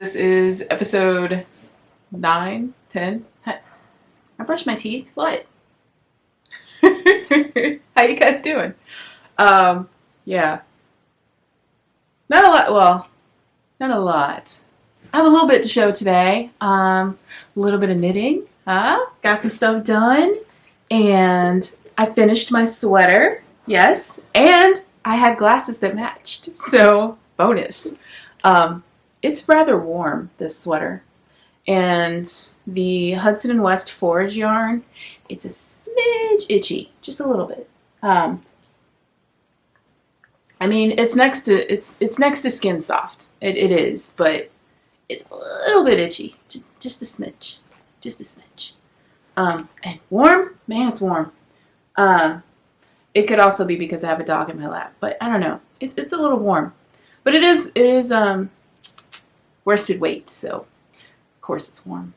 This is episode 9, 10. I brushed my teeth. What? How you guys doing? Yeah. Not a lot. Well, not a lot. I have a little bit to show today. A little bit of knitting. Got some stuff done. And I finished my sweater. Yes. And I had glasses that matched. So, bonus. It's rather warm, this sweater. And the Hudson West forage yarn, it's a smidge itchy, just a little bit. I mean, it's next to Skin Soft. It is, but it's a little bit itchy, just a smidge, And warm, man, it's warm. It could also be because I have a dog in my lap, but I don't know. It's a little warm, but it is worsted weight, so of course it's warm.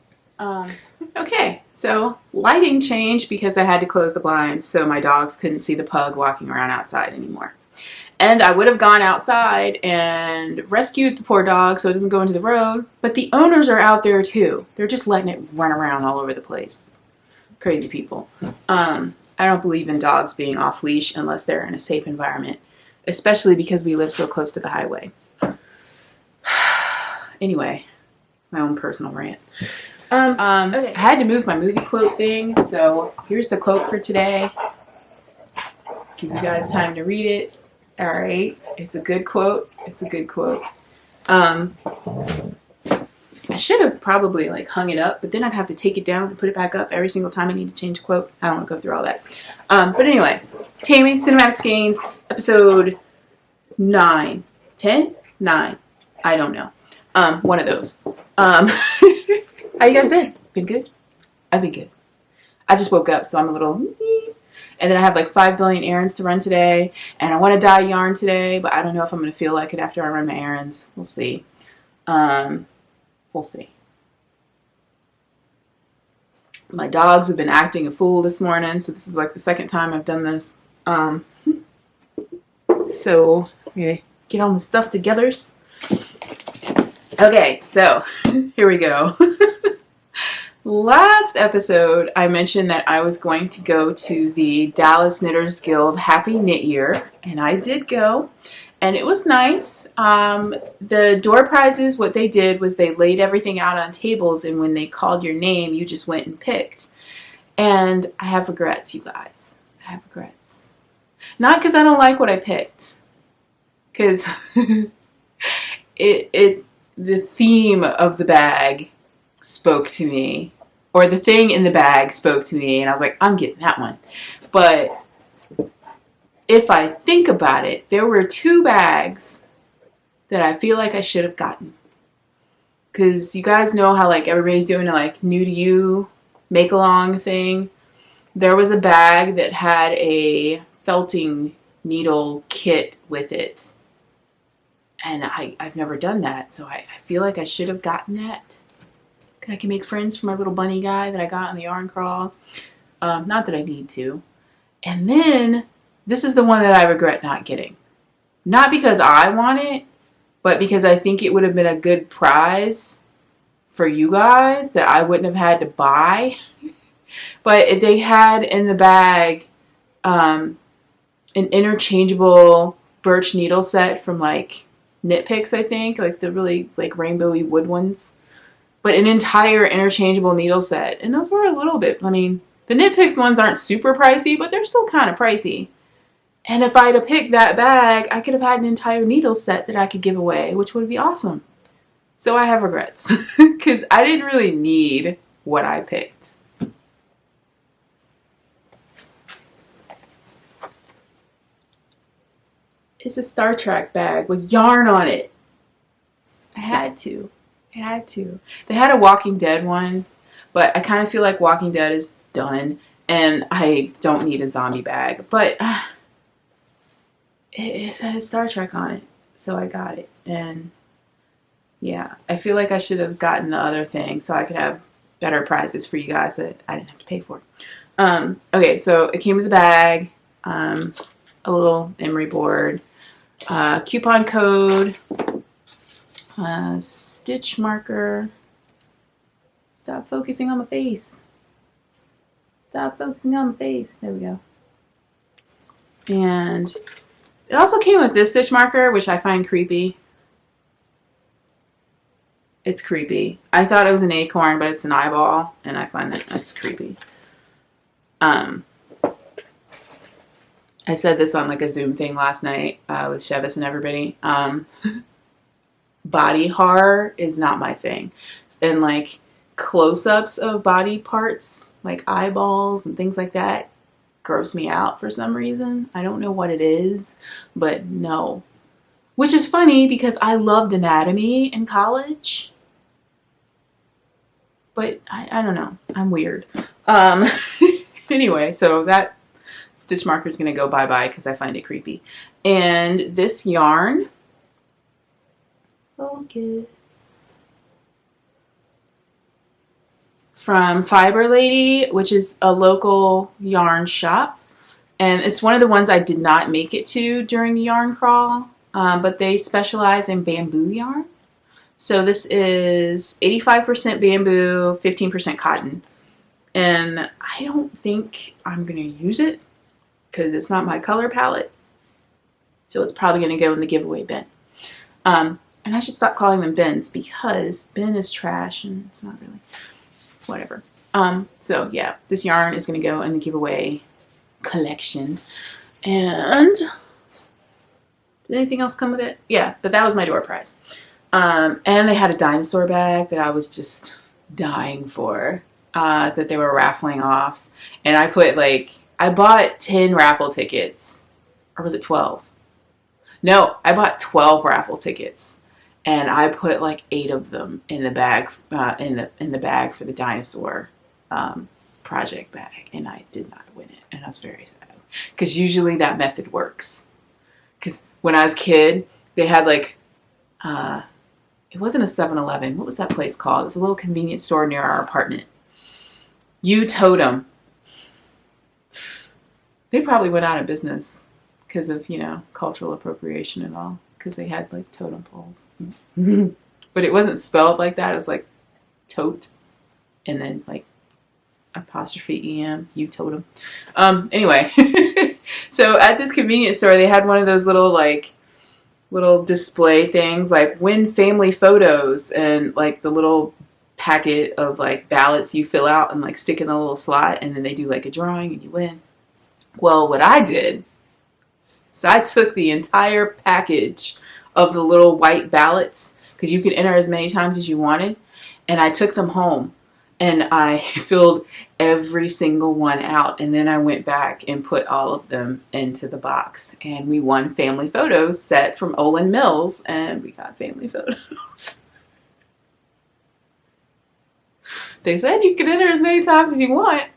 Okay, so lighting changed because I had to close the blinds so my dogs couldn't see the pug walking around outside anymore. And I would have gone outside and rescued the poor dog so it doesn't go into the road, but the owners are out there too. They're just letting it run around all over the place. Crazy people. I don't believe in dogs being off leash unless they're in a safe environment, especially because we live so close to the highway. Anyway, my own personal rant. Okay. I had to move my movie quote thing, so here's the quote for today. Give you guys time to read it. All right, it's a good quote. I should have probably hung it up, but then I'd have to take it down and put it back up every single time I need to change a quote. I don't want to go through all that. But anyway, Tammy Cinematic Skeins, episode 9, 10, 9. I don't know. One of those. How you guys been? Been good? I've been good. I just woke up, so I'm a little... And then I have 5 billion errands to run today. And I want to dye yarn today, but I don't know if I'm going to feel like it after I run my errands. We'll see. We'll see. My dogs have been acting a fool this morning, so this is the second time I've done this. So, yeah, get all the stuff together. Okay, so here we go. Last episode, I mentioned that I was going to go to the Dallas Knitters Guild Happy Knit Year, and I did go, and it was nice. The door prizes, what they did was they laid everything out on tables, and when they called your name, you just went and picked. And I have regrets, you guys. I have regrets. Not because I don't like what I picked, because the theme of the bag spoke to me, or the thing in the bag spoke to me, and I was like, I'm getting that one. But if I think about it, there were 2 bags that I feel like I should have gotten. Because you guys know how everybody's doing a new to you make along thing. There was a bag that had a felting needle kit with it. And I've never done that, so I feel like I should have gotten that. I can make friends for my little bunny guy that I got on the yarn crawl. Not that I need to. And then, this is the one that I regret not getting. Not because I want it, but because I think it would have been a good prize for you guys that I wouldn't have had to buy. But they had in the bag an interchangeable birch needle set from Knitflix, I think, the really rainbowy wood ones, but an entire interchangeable needle set, and those were a little bit. I mean, the Knitflix ones aren't super pricey, but they're still kind of pricey. And if I'd have picked that bag, I could have had an entire needle set that I could give away, which would be awesome. So I have regrets because I didn't really need what I picked. It's a Star Trek bag with yarn on it. I had to. They had a Walking Dead one, but I kind of feel like Walking Dead is done, and I don't need a zombie bag. But it has Star Trek on it, so I got it. And yeah, I feel like I should have gotten the other thing so I could have better prizes for you guys that I didn't have to pay for. Okay, so it came with a bag, a little emery board, coupon code. stitch marker. Stop focusing on my face. Stop focusing on my face. There we go. And it also came with this stitch marker, which I find creepy. It's creepy. I thought it was an acorn, but it's an eyeball, and I find that that's creepy. I said this on like a Zoom thing last night with Chevis and everybody. Body horror is not my thing. And like close-ups of body parts, like eyeballs and things like that, gross me out for some reason. I don't know what it is, but no. Which is funny because I loved anatomy in college. But I don't know. I'm weird. Anyway, so that stitch marker is going to go bye-bye because I find it creepy. And this yarn, focus, from Fiber Lady, which is a local yarn shop. And it's one of the ones I did not make it to during the yarn crawl, but they specialize in bamboo yarn. So this is 85% bamboo, 15% cotton. And I don't think I'm going to use it because it's not my color palette. So it's probably going to go in the giveaway bin. And I should stop calling them bins because bin is trash and it's not really, whatever. So yeah, this yarn is going to go in the giveaway collection. And did anything else come with it? Yeah, but that was my door prize. And they had a dinosaur bag that I was just dying for, that they were raffling off. And I put I bought 10 raffle tickets. Or was it 12? No, I bought 12 raffle tickets. And I put 8 of them in the bag, in the bag for the dinosaur project bag. And I did not win it. And I was very sad. Because usually that method works. Because when I was a kid, they had it wasn't a 7-Eleven. What was that place called? It was a little convenience store near our apartment. Totem. They probably went out of business because of, cultural appropriation and all. Because they had totem poles. But it wasn't spelled like that. It was tote. And then apostrophe EM. Totem. Anyway. So at this convenience store, they had one of those little little display things win family photos and the little packet of ballots you fill out and stick in the little slot, and then they do a drawing and you win. Well, what I did is I took the entire package of the little white ballots, because you could enter as many times as you wanted, and I took them home and I filled every single one out, and then I went back and put all of them into the box, and we won family photos set from Olin Mills, and we got family photos. They said you can enter as many times as you want.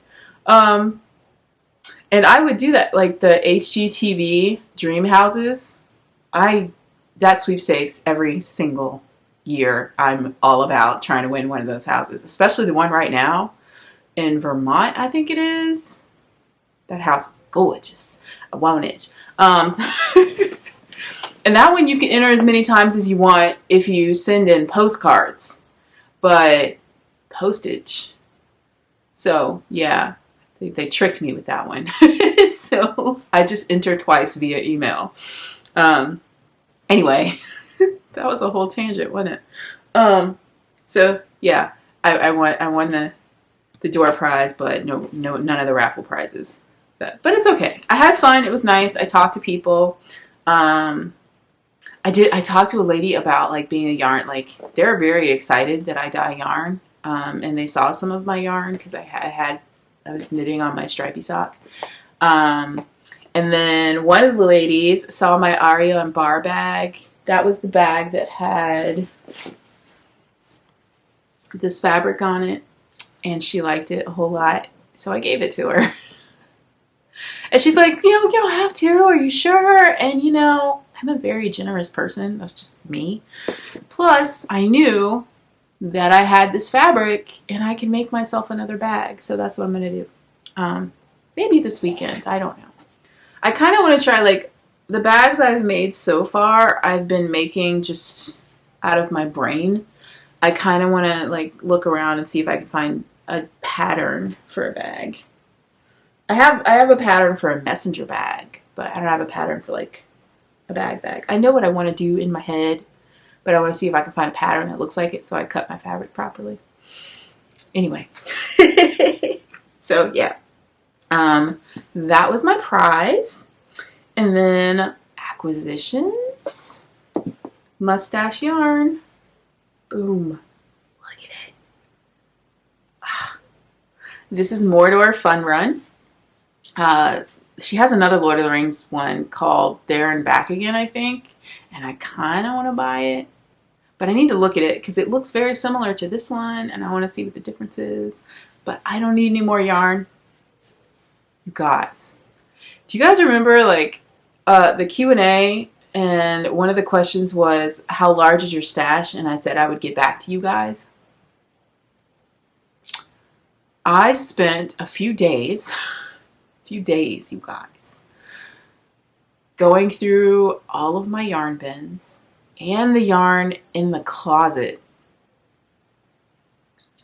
And I would do that, the HGTV dream houses. That sweepstakes every single year. I'm all about trying to win one of those houses, especially the one right now in Vermont, I think it is. That house is gorgeous. I want it. And that one you can enter as many times as you want if you send in postcards, but postage. So yeah, they tricked me with that one. So I just entered twice via email. Anyway, that was a whole tangent, wasn't it? So yeah, I won the door prize, but no, none of the raffle prizes. But it's okay. I had fun. It was nice. I talked to people. I talked to a lady about being a yarn. They're very excited that I dye yarn. And they saw some of my yarn because I was knitting on my stripy sock. And then one of the ladies saw my Aria and Bar bag. That was the bag that had this fabric on it, and she liked it a whole lot, so I gave it to her. And she's like, you don't have to, are you sure? And I'm a very generous person. That's just me. Plus, I knew that I had this fabric and I can make myself another bag, so that's what I'm going to do. Maybe this weekend. I don't know. I kind of want to try, the bags I've made so far, I've been making just out of my brain, I kind of want to like look around and see if I can find a pattern for a bag. I have a pattern for a messenger bag, but I don't have a pattern for like a bag. I know what I want to do in my head, but I want to see if I can find a pattern that looks like it so I cut my fabric properly. Anyway. So yeah. That was my prize. And then acquisitions. Mustache yarn. Boom. Look at it. This is Mordor Fun Run. She has another Lord of the Rings one called There and Back Again, I think. And I kind of want to buy it. But I need to look at it because it looks very similar to this one. And I want to see what the difference is. But I don't need any more yarn. You guys. Do you guys remember like the Q&A? And one of the questions was, how large is your stash? And I said I would get back to you guys. I spent a few days, you guys, going through all of my yarn bins and the yarn in the closet.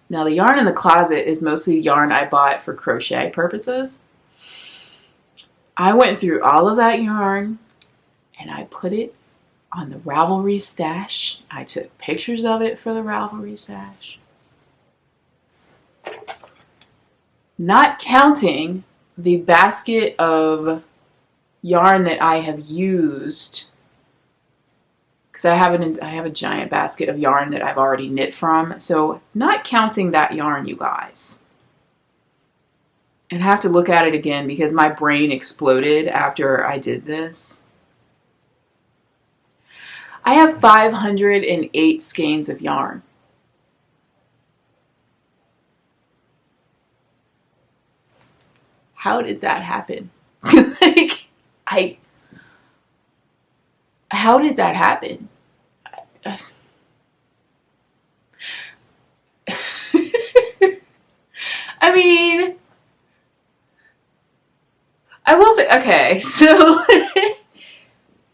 Now the yarn in the closet is mostly yarn I bought for crochet purposes. I went through all of that yarn and I put it on the Ravelry stash. I took pictures of it for the Ravelry stash. Not counting the basket of yarn that I have used, because I have a giant basket of yarn that I've already knit from. So not counting that yarn, you guys. And I have to look at it again because my brain exploded after I did this. I have 508 skeins of yarn. How did that happen? How did that happen? I mean, I will say, okay, so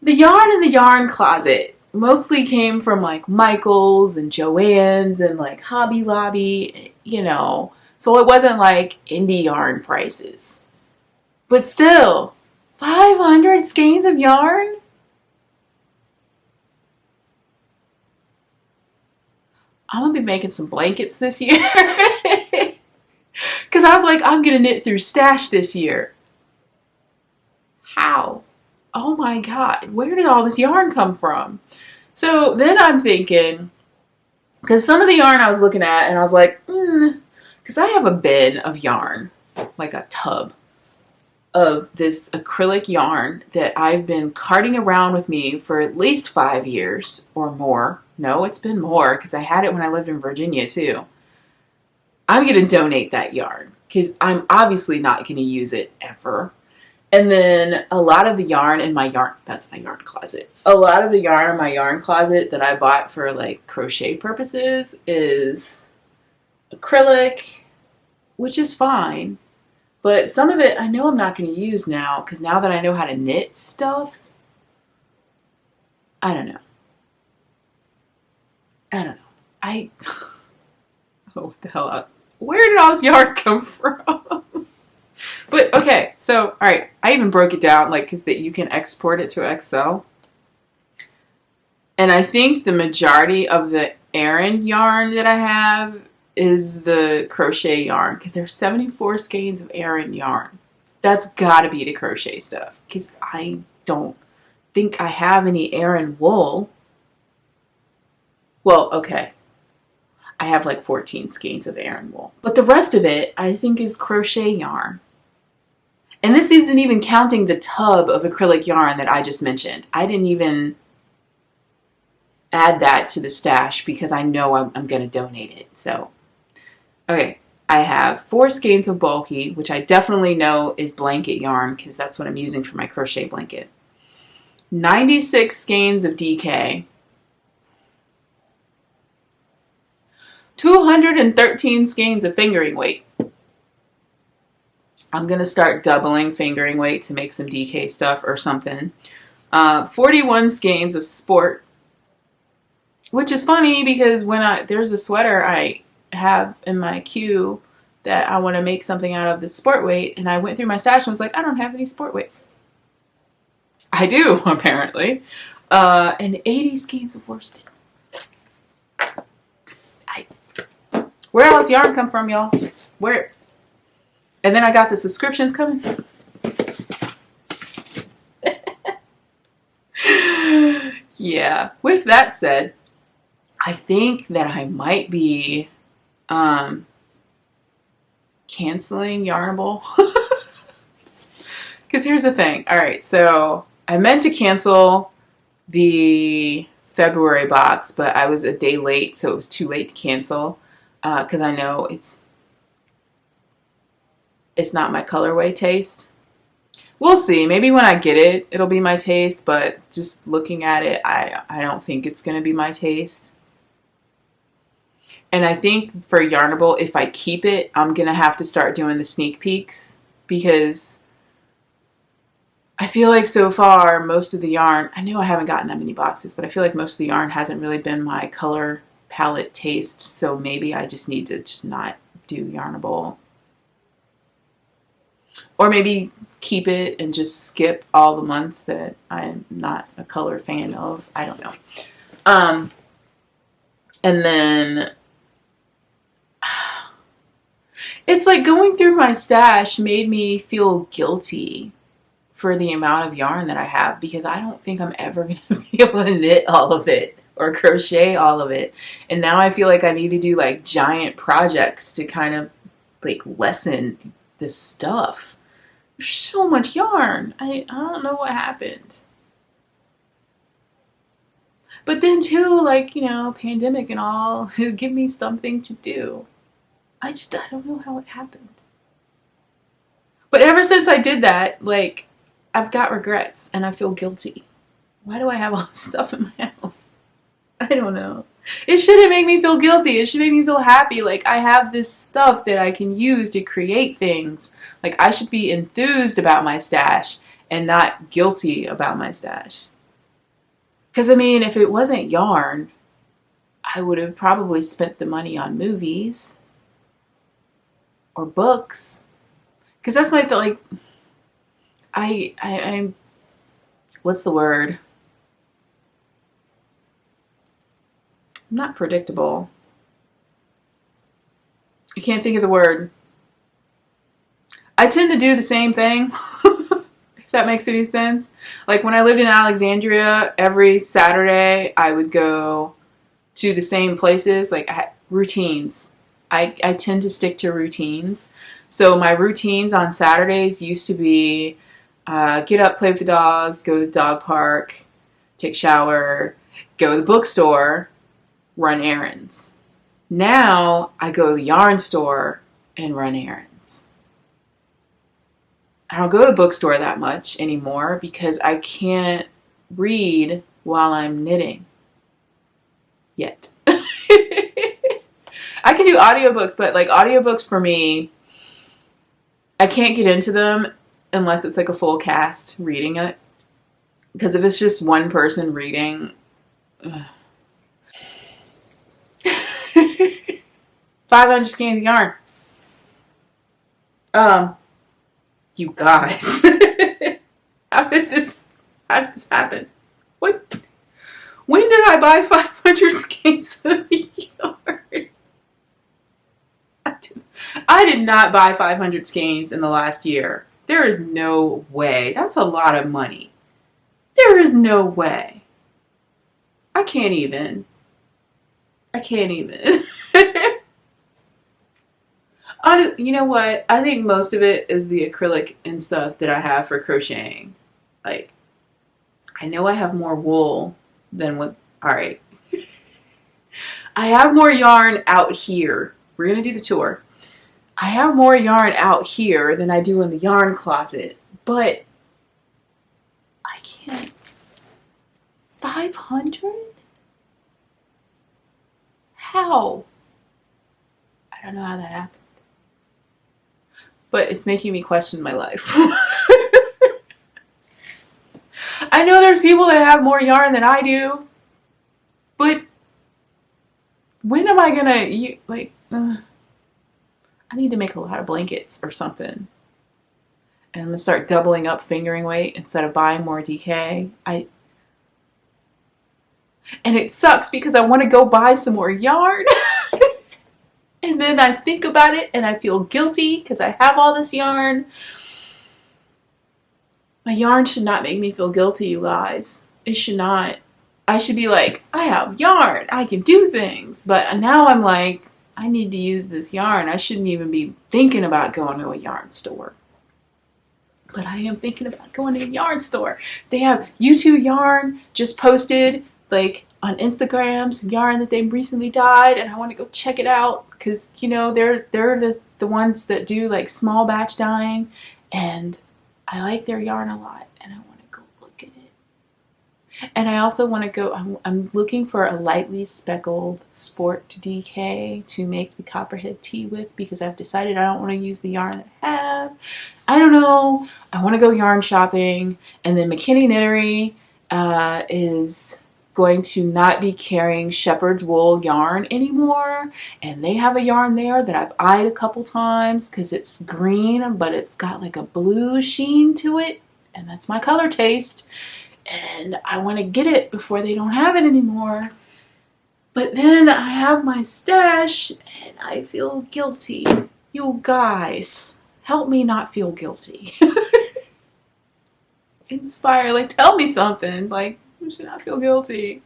the yarn in the yarn closet mostly came from like Michael's and Joann's and like Hobby Lobby, you know. So it wasn't like indie yarn prices. But still, 500 skeins of yarn? I'm going to be making some blankets this year. Because I was like, I'm going to knit through stash this year. How? Oh my God, where did all this yarn come from? So then I'm thinking, because some of the yarn I was looking at and I was like, because I have a bin of yarn, like a tub of this acrylic yarn that I've been carting around with me for at least 5 years or more. No, it's been more because I had it when I lived in Virginia too. I'm going to donate that yarn because I'm obviously not going to use it ever. And then a lot of the yarn in my yarn, that's my yarn closet. A lot of the yarn in my yarn closet that I bought for like crochet purposes is acrylic, which is fine. But some of it I know I'm not going to use now because now that I know how to knit stuff, I don't know. Oh, what the hell? Where did all this yarn come from? But okay, so all right, I even broke it down like because that you can export it to Excel. And I think the majority of the Aran yarn that I have is the crochet yarn because there's 74 skeins of Aran yarn. That's got to be the crochet stuff because I don't think I have any Aran wool. Well, okay. I have like 14 skeins of Aran wool. But the rest of it, I think, is crochet yarn. And this isn't even counting the tub of acrylic yarn that I just mentioned. I didn't even add that to the stash because I know I'm going to donate it. So, okay. I have 4 skeins of bulky, which I definitely know is blanket yarn because that's what I'm using for my crochet blanket. 96 skeins of DK. 213 skeins of fingering weight. I'm going to start doubling fingering weight to make some DK stuff or something. 41 skeins of sport. Which is funny because there's a sweater I have in my queue that I want to make something out of, the sport weight, and I went through my stash and was like, I don't have any sport weight. I do, apparently. And 80 skeins of worsted. Where else yarn come from, y'all? Where? And then I got the subscriptions coming. Yeah. With that said, I think that I might be canceling Yarnable. Because here's the thing. All right, so I meant to cancel the February box, but I was a day late, so it was too late to cancel. Because I know it's not my colorway taste. We'll see. Maybe when I get it, it'll be my taste. But just looking at it, I don't think it's going to be my taste. And I think for Yarnable, if I keep it, I'm going to have to start doing the sneak peeks. Because I feel like so far, most of the yarn, I know I haven't gotten that many boxes, but I feel like most of the yarn hasn't really been my color palette taste. So maybe I just need to just not do Yarnable. Or maybe keep it and just skip all the months that I'm not a color fan of. I don't know. And then it's like going through my stash made me feel guilty for the amount of yarn that I have, because I don't think I'm ever going to be able to knit all of it or crochet all of it. And now I feel like I need to do like giant projects to kind of like lessen this stuff. There's so much yarn. I don't know what happened. But then too, like, you know, pandemic and all, it would give me something to do. I don't know how it happened. But ever since I did that, like, I've got regrets and I feel guilty. Why do I have all this stuff in my house? I don't know. It shouldn't make me feel guilty. It should make me feel happy. Like, I have this stuff that I can use to create things. Like, I should be enthused about my stash and not guilty about my stash. Because, I mean, if it wasn't yarn, I would have probably spent the money on movies or books. Because that's my thought. Like, I'm, what's the word? I'm not predictable. I can't think of the word. I tend to do the same thing, if that makes any sense. Like when I lived in Alexandria, every Saturday I would go to the same places, like routines. I tend to stick to routines. So my routines on Saturdays used to be get up, play with the dogs, go to the dog park, take a shower, go to the bookstore, run errands. Now I go to the yarn store and run errands. I don't go to the bookstore that much anymore because I can't read while I'm knitting yet. I can do audiobooks, but like audiobooks for me, I can't get into them unless it's like a full cast reading it. Because if it's just one person reading, 500 skeins of yarn. You guys. How did this happen? What? When did I buy 500 skeins of yarn? I did not buy 500 skeins in the last year. There is no way. That's a lot of money. There is no way. I can't even. You know what? I think most of it is the acrylic and stuff that I have for crocheting. Like, I know I have more wool than what... Alright. I have more yarn out here. We're going to do the tour. I have more yarn out here than I do in the yarn closet. But I can't... 500? How? I don't know how that happened. But it's making me question my life. I know there's people that have more yarn than I do. But when am I gonna, I need to make a lot of blankets or something. And I'm gonna start doubling up fingering weight instead of buying more DK. And it sucks because I want to go buy some more yarn. And then I think about it and I feel guilty because I have all this yarn. My yarn should not make me feel guilty, you guys. It should not. I should be like, I have yarn. I can do things. But now I'm like, I need to use this yarn. I shouldn't even be thinking about going to a yarn store. But I am thinking about going to a yarn store. They have U2 Yarn just posted like on Instagram some yarn that they recently dyed, and I want to go check it out because they're the ones that do like small batch dyeing, and I like their yarn a lot, and I want to go look at it. And I also want to go. I'm looking for a lightly speckled sport DK to make the copperhead tee with because I've decided I don't want to use the yarn that I have. I don't know. I want to go yarn shopping, and then McKinney Knittery is going to not be carrying shepherd's wool yarn anymore, and they have a yarn there that I've eyed a couple times because it's green but it's got like a blue sheen to it, and that's my color taste, and I want to get it before they don't have it anymore. But then I have my stash and I feel guilty. You guys, help me not feel guilty. Inspire, like tell me something, like I should not feel guilty.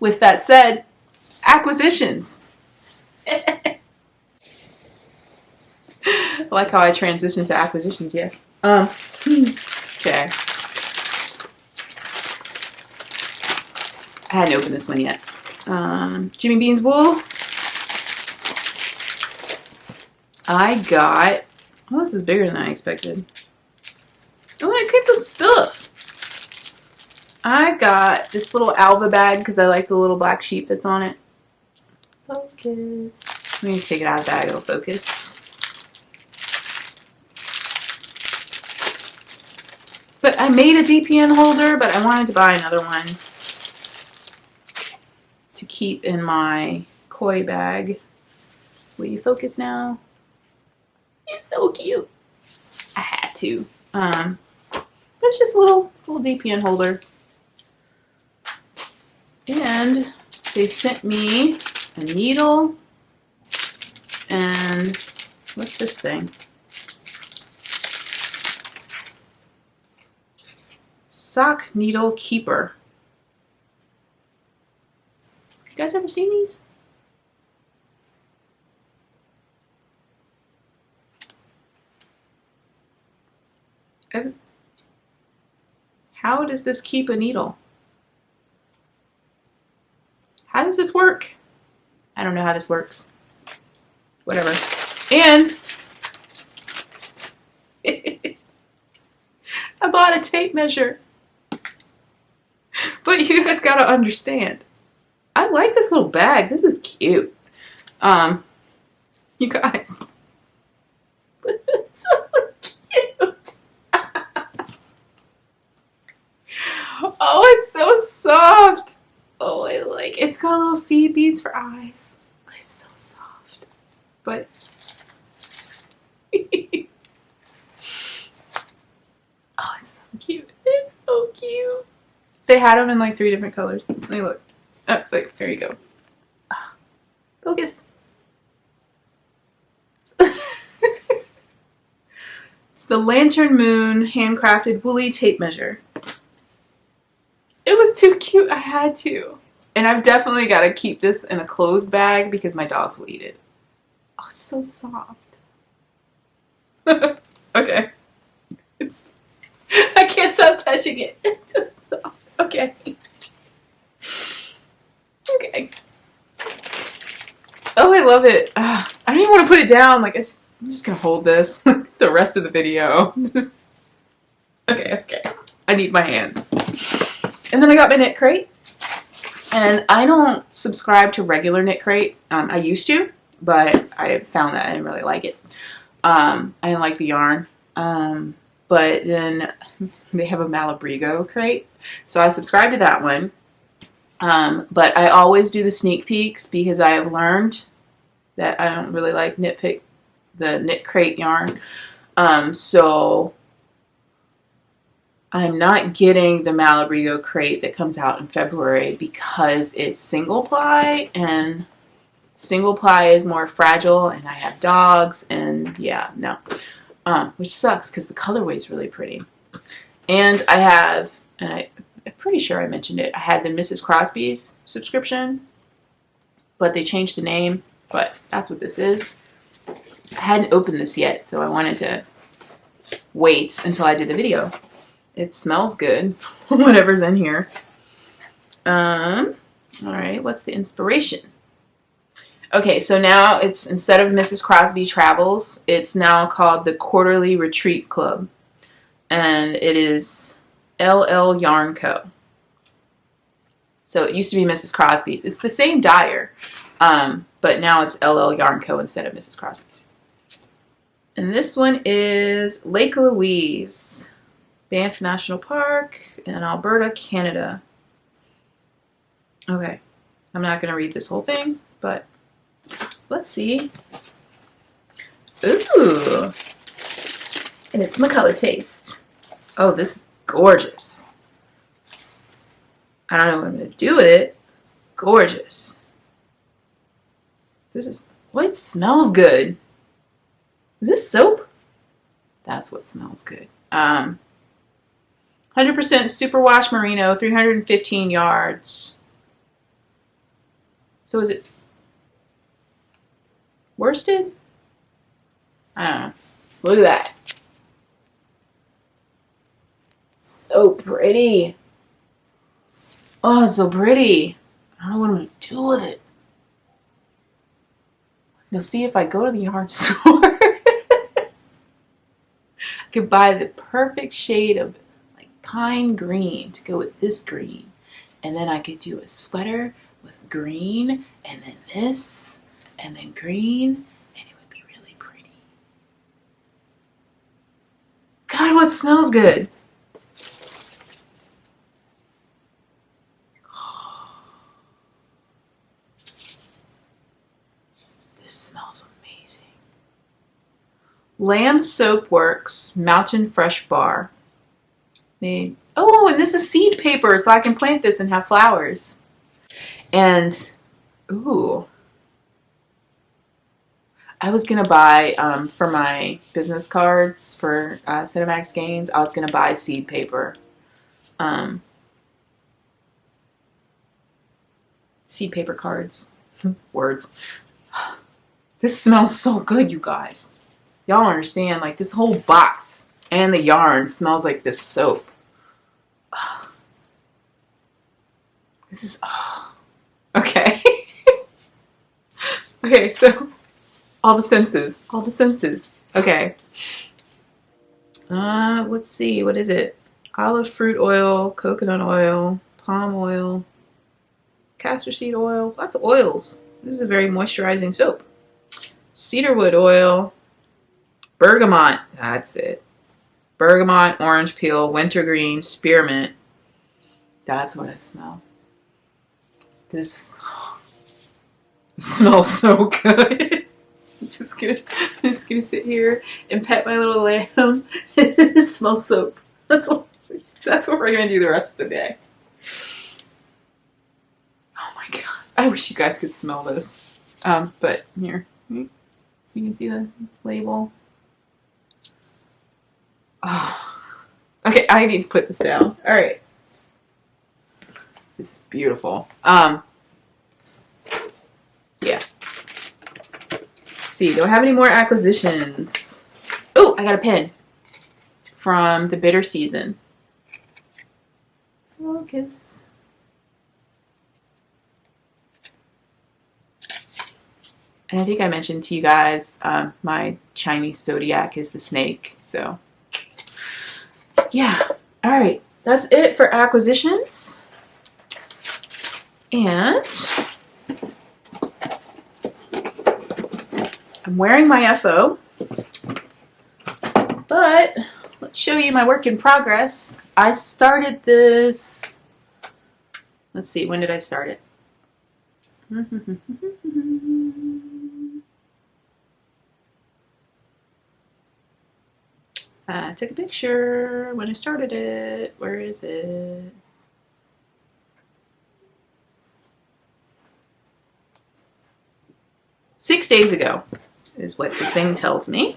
With that said, acquisitions. I like how I transitioned to acquisitions, yes. Okay. I hadn't opened this one yet. Jimmy Bean's wool. I got, oh, this is bigger than I expected. I want to keep the stuff. I got this little Alva bag because I like the little black sheep that's on it. Focus. Let me take it out of the bag, it'll focus. But I made a DPN holder, but I wanted to buy another one to keep in my koi bag. Will you focus now? It's so cute. I had to. It's just a little DPN holder. And they sent me a needle and what's this thing? Sock needle keeper. You guys ever seen these? How does this keep a needle? How does this work? I don't know how this works. Whatever. And I bought a tape measure. But you guys gotta understand. I like this little bag. This is cute. You guys. It's so cute. Oh, it's so soft. Oh, I like it. It's got little seed beads for eyes. It's so soft. But oh, it's so cute. It's so cute. They had them in like 3 different colors. Let me look. Oh, look, there you go. Focus. It's the Lantern Moon handcrafted woolly tape measure. It was too cute. I had to. And I've definitely got to keep this in a closed bag because my dogs will eat it. Oh, it's so soft. Okay. I can't stop touching it. It's so soft. Okay. Okay. Oh, I love it. I don't even want to put it down. Like, I'm just going to hold this the rest of the video. Okay. I need my hands. And then I got my Knit Crate. And I don't subscribe to regular Knit Crate. I used to, but I found that I didn't really like it. I didn't like the yarn. But then they have a Malabrigo crate. So I subscribed to that one. But I always do the sneak peeks because I have learned that I don't really like the knit crate yarn. So I'm not getting the Malabrigo crate that comes out in February because it's single ply, and single ply is more fragile, and I have dogs, and yeah, no. Which sucks because the colorway is really pretty. And I have, and I'm pretty sure I mentioned it, I had the Mrs. Crosby's subscription, but they changed the name, but that's what this is. I hadn't opened this yet, so I wanted to wait until I did the video. It smells good, whatever's in here. All right, what's the inspiration? Okay, so now it's, instead of Mrs. Crosby Travels, it's now called the Quarterly Retreat Club. And it is LL Yarn Co. So it used to be Mrs. Crosby's. It's the same dyer, but now it's LL Yarn Co. instead of Mrs. Crosby's. And this one is Lake Louise, Banff National Park in Alberta, Canada. Okay, I'm not going to read this whole thing, but let's see. Ooh, and it's my color taste. Oh, this is gorgeous. I don't know what I'm going to do with it. It's gorgeous. This is, well, it smells good. Is this soap? That's what smells good. 100% superwash merino, 315 yards. So is it worsted? I don't know. Look at that. So pretty. Oh, it's so pretty. I don't know what I'm going to do with it. You'll see if I go to the yarn store. I could buy the perfect shade of like pine green to go with this green. And then I could do a sweater with green and then this and then green. And it would be really pretty. God, what smells good. This smells amazing. Lamb Soap Works Mountain Fresh Bar. Made. Oh, and this is seed paper, so I can plant this and have flowers. And, ooh. I was going to buy, for my business cards for Cinemax Skeins, I was going to buy seed paper. Seed paper cards. Words. This smells so good, you guys. Y'all don't understand. Like, this whole box and the yarn smells like this soap. This is... Okay. Okay, so... All the senses. All the senses. Okay. Let's see. What is it? Olive fruit oil, coconut oil, palm oil, castor seed oil. Lots of oils. This is a very moisturizing soap. Cedarwood oil, bergamot, that's it. Bergamot, orange peel, wintergreen, spearmint. That's what I smell. This smells so good. I'm just gonna sit here and pet my little lamb and smell soap. That's what we're gonna do the rest of the day. Oh my god. I wish you guys could smell this. But here. So you can see the label. Oh. Okay, I need to put this down. Alright. This is beautiful. Yeah. Let's see, do I have any more acquisitions? Oh, I got a pen from the bitter season. Focus. And I think I mentioned to you guys, my Chinese zodiac is the snake. So, yeah. All right. That's it for acquisitions. And I'm wearing my FO. But let's show you my work in progress. I started this Let's see, when did I start it? I took a picture when I started it. Where is it? Six days ago is what the thing tells me.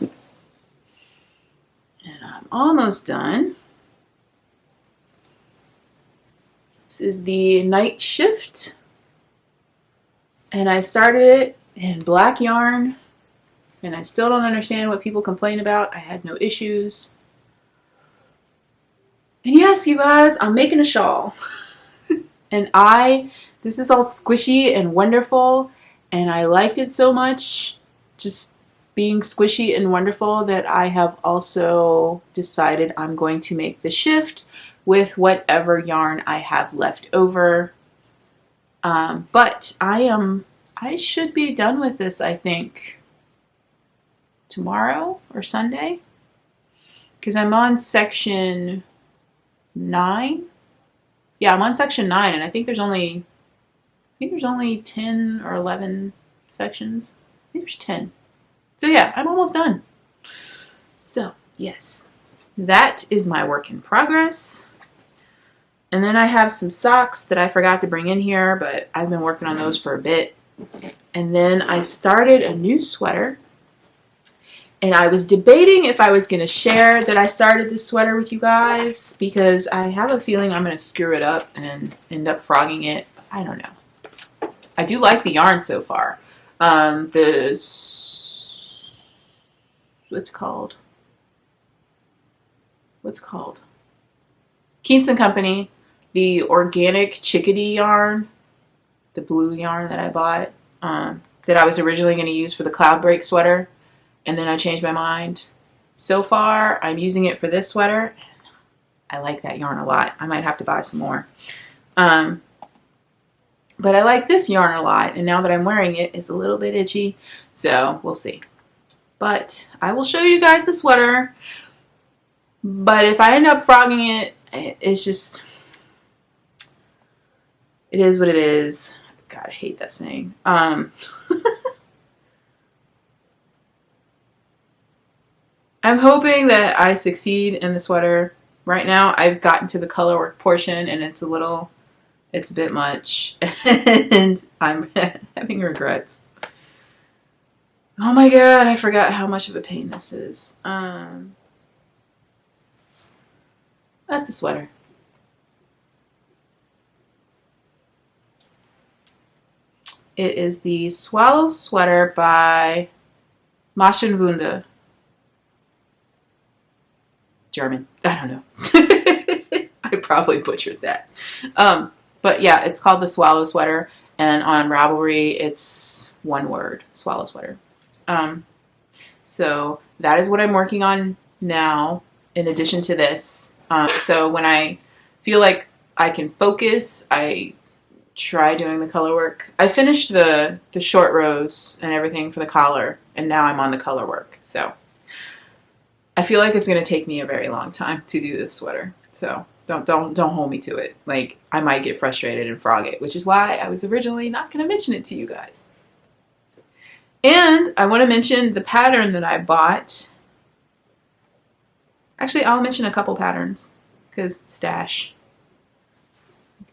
And I'm almost done. This is the night shift. And I started it in black yarn. And I still don't understand what people complain about. I had no issues. And yes, you guys, I'm making a shawl. And this is all squishy and wonderful. And I liked it so much, just being squishy and wonderful, that I have also decided I'm going to make the shift with whatever yarn I have left over. But I should be done with this, I think, tomorrow or Sunday, because I'm on section 9. Yeah, I'm on section 9, and I think there's only 10 or 11 sections. I think there's 10. So yeah, I'm almost done. So yes, that is my work in progress. And then I have some socks that I forgot to bring in here, but I've been working on those for a bit. And then I started a new sweater. And I was debating if I was going to share that I started this sweater with you guys, because I have a feeling I'm going to screw it up and end up frogging it. I don't know. I do like the yarn so far. What's called? Quince Company, the organic chickadee yarn, the blue yarn that I bought, that I was originally going to use for the cloud break sweater. And then I changed my mind. So far, I'm using it for this sweater. I like that yarn a lot. I might have to buy some more. But I like this yarn a lot. And now that I'm wearing it, it's a little bit itchy. So we'll see. But I will show you guys the sweater. But if I end up frogging it, it's just, it is what it is. God, I hate that saying. I'm hoping that I succeed in the sweater. Right now, I've gotten to the color work portion, and it's a bit much, and I'm having regrets. Oh my god, I forgot how much of a pain this is. That's a sweater. It is the Swallow Sweater by Maschenwunde. German. I don't know. I probably butchered that. But yeah, it's called the Swallow Sweater, and on Ravelry, it's one word, Swallow Sweater. So that is what I'm working on now, in addition to this. So when I feel like I can focus, I try doing the color work. I finished the short rows and everything for the collar, and now I'm on the color work. So I feel like it's going to take me a very long time to do this sweater. So don't hold me to it. Like, I might get frustrated and frog it, which is why I was originally not going to mention it to you guys. And I want to mention the pattern that I bought. Actually, I'll mention a couple patterns, because stash.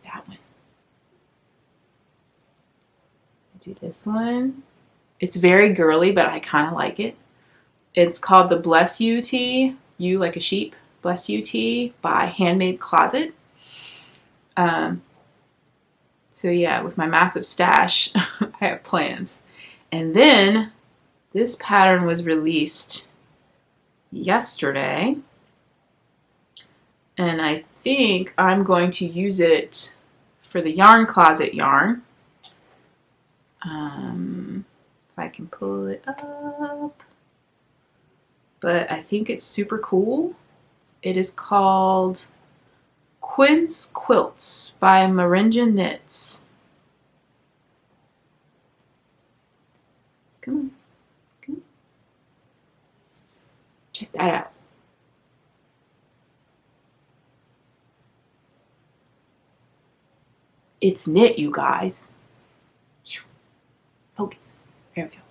That one. Do this one. It's very girly, but I kind of like it. It's called the Bless You Tee, you like a sheep, Bless You Tee by Handmade Closet. So yeah, with my massive stash, I have plans. And then this pattern was released yesterday, and I think I'm going to use it for the Yarn Closet yarn. If I can pull it up. But I think it's super cool. It is called Quince Quilts by Marinja Knits. Come on. Check that out. It's knit, you guys. Focus. There we go.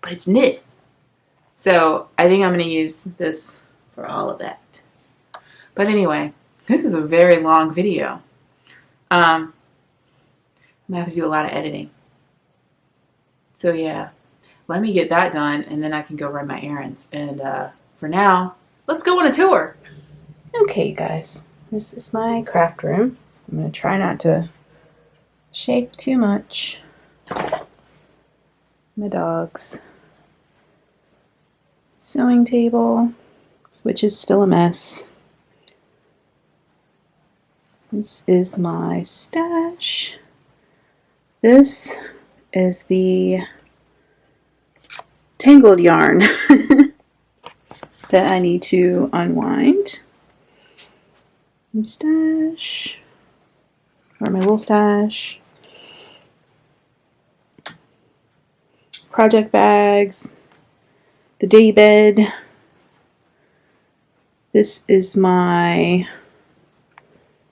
But it's knit. So I think I'm going to use this for all of that. But anyway, this is a very long video. I'm going to have to do a lot of editing. So yeah, let me get that done and then I can go run my errands. And for now, let's go on a tour. Okay, you guys, this is my craft room. I'm going to try not to shake too much. My dog's sewing table, which is still a mess. This is my stash. This is the tangled yarn that I need to unwind. Stash, or my little stash. Project bags, the day bed. This is my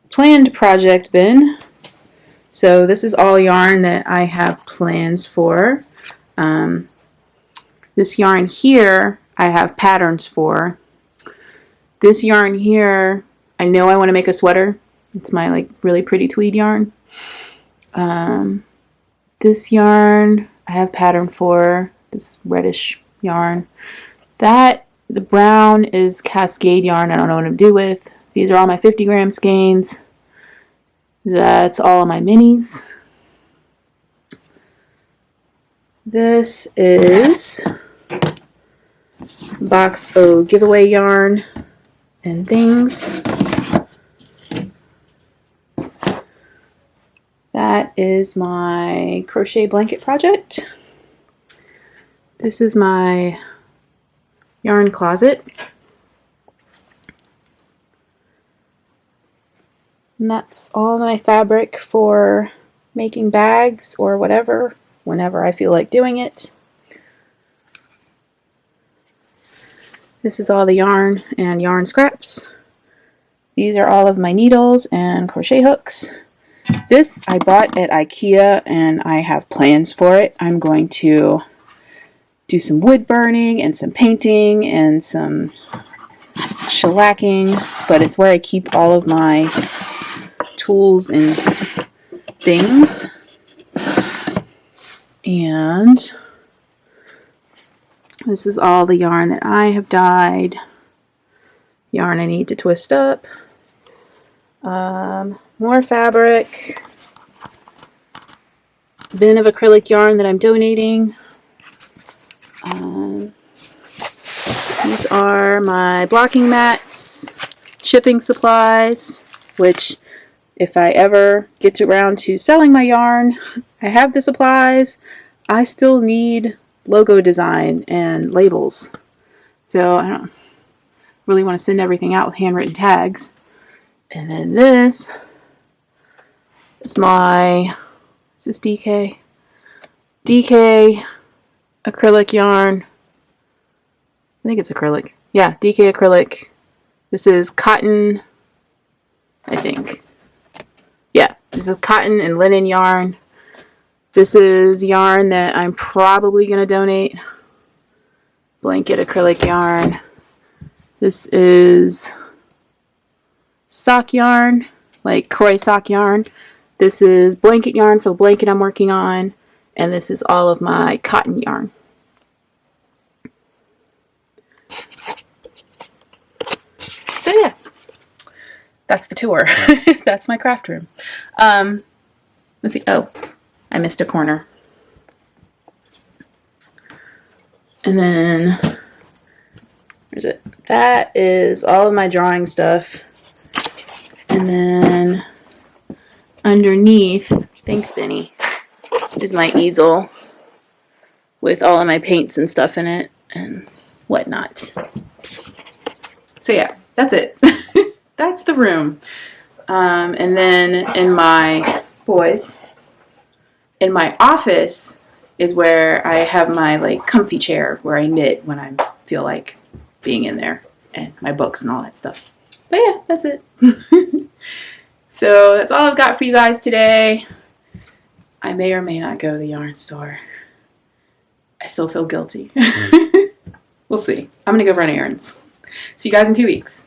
planned project bin. So this is all yarn that I have plans for. This yarn here I have patterns for. This yarn here, I know I want to make a sweater. It's my like really pretty tweed yarn. This yarn I have pattern for, this reddish yarn. The brown is Cascade yarn. I don't know what to do with. These are all my 50-gram skeins. That's all of my minis. This is a box of giveaway yarn and things. That is my crochet blanket project. This is my yarn closet. And that's all my fabric for making bags or whatever, whenever I feel like doing it. This is all the yarn and yarn scraps. These are all of my needles and crochet hooks. This I bought at IKEA and I have plans for it. I'm going to do some wood burning and some painting and some shellacking, but it's where I keep all of my tools and things. And this is all the yarn that I have dyed. Yarn I need to twist up. More fabric. Bin of acrylic yarn that I'm donating. These are my blocking mats, shipping supplies, which if I ever get around to selling my yarn, I have the supplies. I still need logo design and labels. So I don't really want to send everything out with handwritten tags. And then this is my, is this DK? DK acrylic yarn. I think it's acrylic. Yeah, DK acrylic. This is cotton, I think. Yeah, this is cotton and linen yarn. This is yarn that I'm probably going to donate. Blanket acrylic yarn. This is sock yarn, like Croy sock yarn. This is blanket yarn for the blanket I'm working on. And this is all of my cotton yarn. So yeah, that's the tour. That's my craft room. Let's see. Oh, I missed a corner. And then, where's it? That is all of my drawing stuff. And then underneath, thanks Benny, is my easel with all of my paints and stuff in it and whatnot. So yeah, that's it. That's the room. And then in my in my office is where I have my like comfy chair where I knit when I feel like being in there, and my books and all that stuff. But yeah, that's it. So that's all I've got for you guys today. I may or may not go to the yarn store. I still feel guilty. We'll see. I'm going to go run errands. See you guys in 2 weeks.